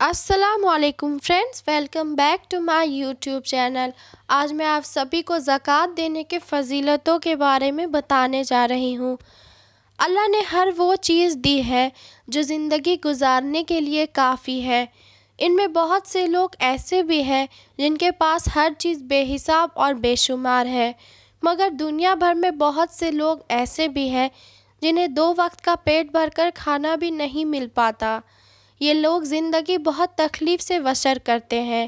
السلام علیکم friends, welcome back to my YouTube channel. آج میں آپ سبھی کو زکوٰۃ دینے کے فضیلتوں کے بارے میں بتانے جا رہی ہوں۔ اللہ نے ہر وہ چیز دی ہے جو زندگی گزارنے کے لیے کافی ہے۔ ان میں بہت سے لوگ ایسے بھی ہیں جن کے پاس ہر چیز بے حساب اور بے شمار ہے، مگر دنیا بھر میں بہت سے لوگ ایسے بھی ہیں جنہیں 2 وقت کا پیٹ بھر کر کھانا بھی نہیں مل پاتا۔ یہ لوگ زندگی بہت تکلیف سے بسر کرتے ہیں۔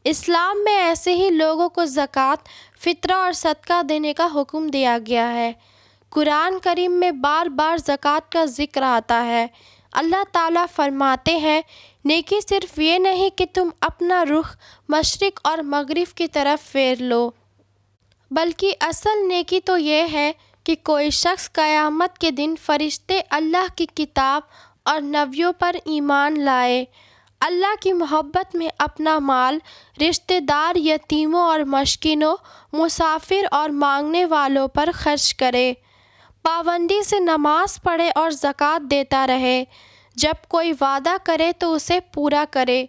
اسلام میں ایسے ہی لوگوں کو زکوٰۃ، فطرہ اور صدقہ دینے کا حکم دیا گیا ہے۔ قرآن کریم میں بار بار زکوٰۃ کا ذکر آتا ہے۔ اللہ تعالیٰ فرماتے ہیں، نیکی صرف یہ نہیں کہ تم اپنا رخ مشرق اور مغرب کی طرف پھیر لو، بلکہ اصل نیکی تو یہ ہے کہ کوئی شخص قیامت کے دن فرشتے اللہ کی کتاب اور نبیوں پر ایمان لائے، اللہ کی محبت میں اپنا مال رشتہ دار، یتیموں اور مسکینوں، مسافر اور مانگنے والوں پر خرچ کرے، پابندی سے نماز پڑھے اور زکوٰۃ دیتا رہے، جب کوئی وعدہ کرے تو اسے پورا کرے،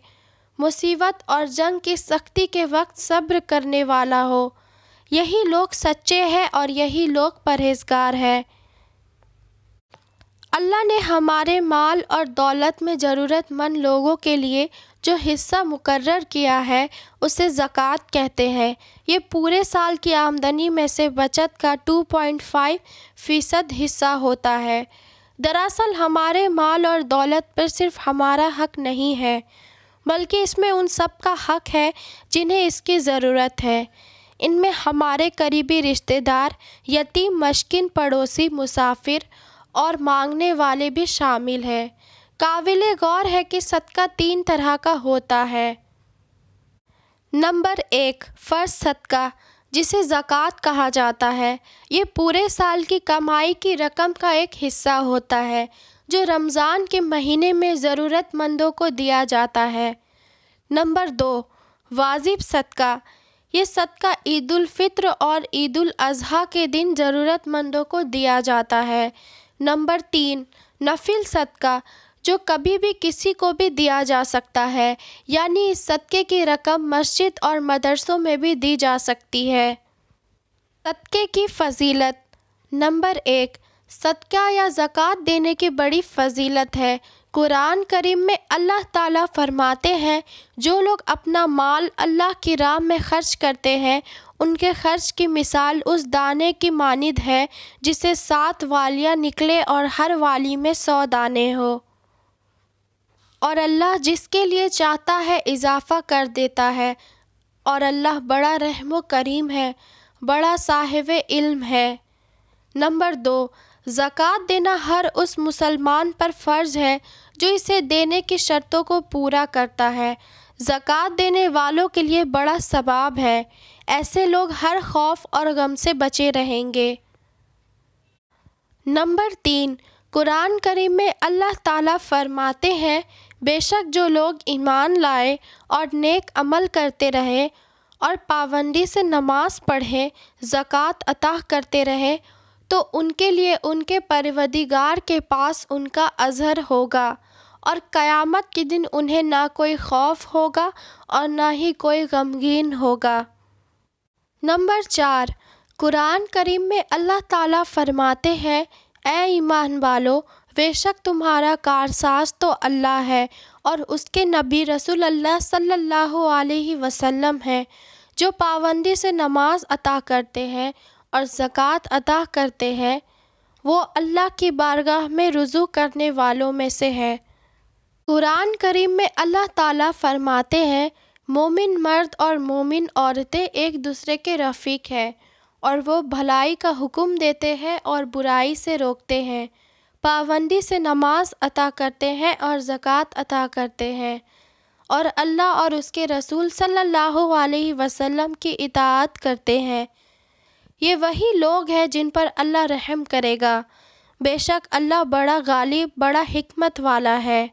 مصیبت اور جنگ کی سختی کے وقت صبر کرنے والا ہو۔ یہی لوگ سچے ہیں اور یہی لوگ پرہیزگار ہیں۔ اللہ نے ہمارے مال اور دولت میں ضرورت مند لوگوں کے لیے جو حصہ مقرر کیا ہے اسے زکوٰۃ کہتے ہیں۔ یہ پورے سال کی آمدنی میں سے بچت کا 2.5% حصہ ہوتا ہے۔ دراصل ہمارے مال اور دولت پر صرف ہمارا حق نہیں ہے، بلکہ اس میں ان سب کا حق ہے جنہیں اس کی ضرورت ہے۔ ان میں ہمارے قریبی رشتہ دار، یتیم، مسکین، پڑوسی، مسافر اور مانگنے والے بھی شامل ہیں۔ قابل غور ہے کہ صدقہ 3 طرح کا ہوتا ہے۔ نمبر 1، فرض صدقہ، جسے زکوٰۃ کہا جاتا ہے۔ یہ پورے سال کی کمائی کی رقم کا ایک حصہ ہوتا ہے جو رمضان کے مہینے میں ضرورت مندوں کو دیا جاتا ہے۔ نمبر 2، واجب صدقہ۔ یہ صدقہ عید الفطر اور عید الاضحیٰ کے دن ضرورت مندوں کو دیا جاتا ہے۔ نمبر 3، نفل صدقہ، جو کبھی بھی کسی کو بھی دیا جا سکتا ہے، یعنی اس صدقے کی رقم مسجد اور مدرسوں میں بھی دی جا سکتی ہے۔ صدقے کی فضیلت۔ نمبر 1، صدقہ یا زکوٰۃ دینے کی بڑی فضیلت ہے۔ قرآن کریم میں اللہ تعالیٰ فرماتے ہیں، جو لوگ اپنا مال اللہ کی راہ میں خرچ کرتے ہیں، ان کے خرچ کی مثال اس دانے کی مانند ہے جسے 7 والیاں نکلیں اور ہر والی میں 100 دانے ہوں، اور اللہ جس کے لیے چاہتا ہے اضافہ کر دیتا ہے، اور اللہ بڑا رحم و کریم ہے، بڑا صاحب علم ہے۔ نمبر 2، زکوٰۃ دینا ہر اس مسلمان پر فرض ہے جو اسے دینے کی شرطوں کو پورا کرتا ہے۔ زکوٰۃ دینے والوں کے لیے بڑا ثواب ہے، ایسے لوگ ہر خوف اور غم سے بچے رہیں گے۔ نمبر 3، قرآن کریم میں اللہ تعالیٰ فرماتے ہیں، بے شک جو لوگ ایمان لائے اور نیک عمل کرتے رہے اور پابندی سے نماز پڑھیں، زکوٰۃ عطا کرتے رہے، تو ان کے لیے ان کے پروردگار کے پاس ان کا اجر ہوگا، اور قیامت کے دن انہیں نہ کوئی خوف ہوگا اور نہ ہی کوئی غمگین ہوگا۔ نمبر 4، قرآن کریم میں اللہ تعالیٰ فرماتے ہیں، اے ایمان والو، بے شک تمہارا کارساز تو اللہ ہے اور اس کے نبی رسول اللہ صلی اللہ علیہ وسلم ہیں، جو پابندی سے نماز ادا کرتے ہیں اور زکوٰۃ ادا کرتے ہیں، وہ اللہ کی بارگاہ میں رجوع کرنے والوں میں سے ہے۔ قرآن کریم میں اللہ تعالیٰ فرماتے ہیں، مومن مرد اور مومن عورتیں ایک دوسرے کے رفیق ہیں، اور وہ بھلائی کا حکم دیتے ہیں اور برائی سے روکتے ہیں، پابندی سے نماز ادا کرتے ہیں اور زکوٰۃ ادا کرتے ہیں، اور اللہ اور اس کے رسول صلی اللہ علیہ وسلم کی اطاعت کرتے ہیں۔ یہ وہی لوگ ہیں جن پر اللہ رحم کرے گا، بے شک اللہ بڑا غالب، بڑا حکمت والا ہے۔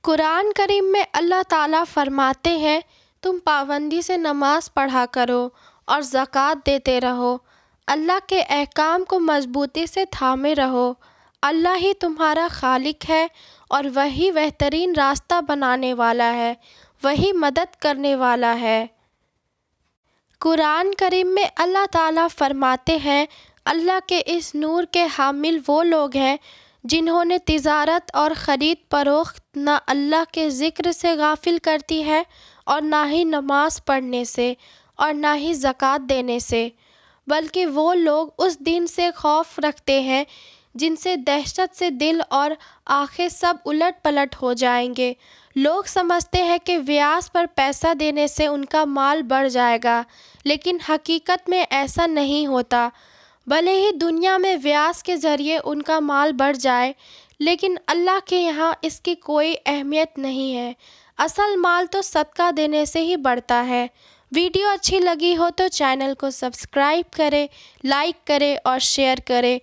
قرآن کریم میں اللہ تعالیٰ فرماتے ہیں، تم پابندی سے نماز پڑھا کرو اور زکوٰۃ دیتے رہو، اللہ کے احکام کو مضبوطی سے تھامے رہو، اللہ ہی تمہارا خالق ہے اور وہی بہترین راستہ بنانے والا ہے، وہی مدد کرنے والا ہے۔ قرآن کریم میں اللہ تعالیٰ فرماتے ہیں، اللہ کے اس نور کے حامل وہ لوگ ہیں جنہوں نے تجارت اور خرید فروخت نہ اللہ کے ذکر سے غافل کرتی ہے اور نہ ہی نماز پڑھنے سے اور نہ ہی زکوٰۃ دینے سے، بلکہ وہ لوگ اس دن سے خوف رکھتے ہیں جن سے دہشت سے دل اور آنکھیں سب الٹ پلٹ ہو جائیں گے۔ لوگ سمجھتے ہیں کہ بیاج پر پیسہ دینے سے ان کا مال بڑھ جائے گا، لیکن حقیقت میں ایسا نہیں ہوتا۔ بھلے ہی دنیا میں بیاج کے ذریعے ان کا مال بڑھ جائے، لیکن اللہ کے یہاں اس کی کوئی اہمیت نہیں ہے۔ اصل مال تو صدقہ دینے سے ہی بڑھتا ہے۔ ویڈیو اچھی لگی ہو تو چینل کو سبسکرائب کریں، لائک کریں اور شیئر کریں۔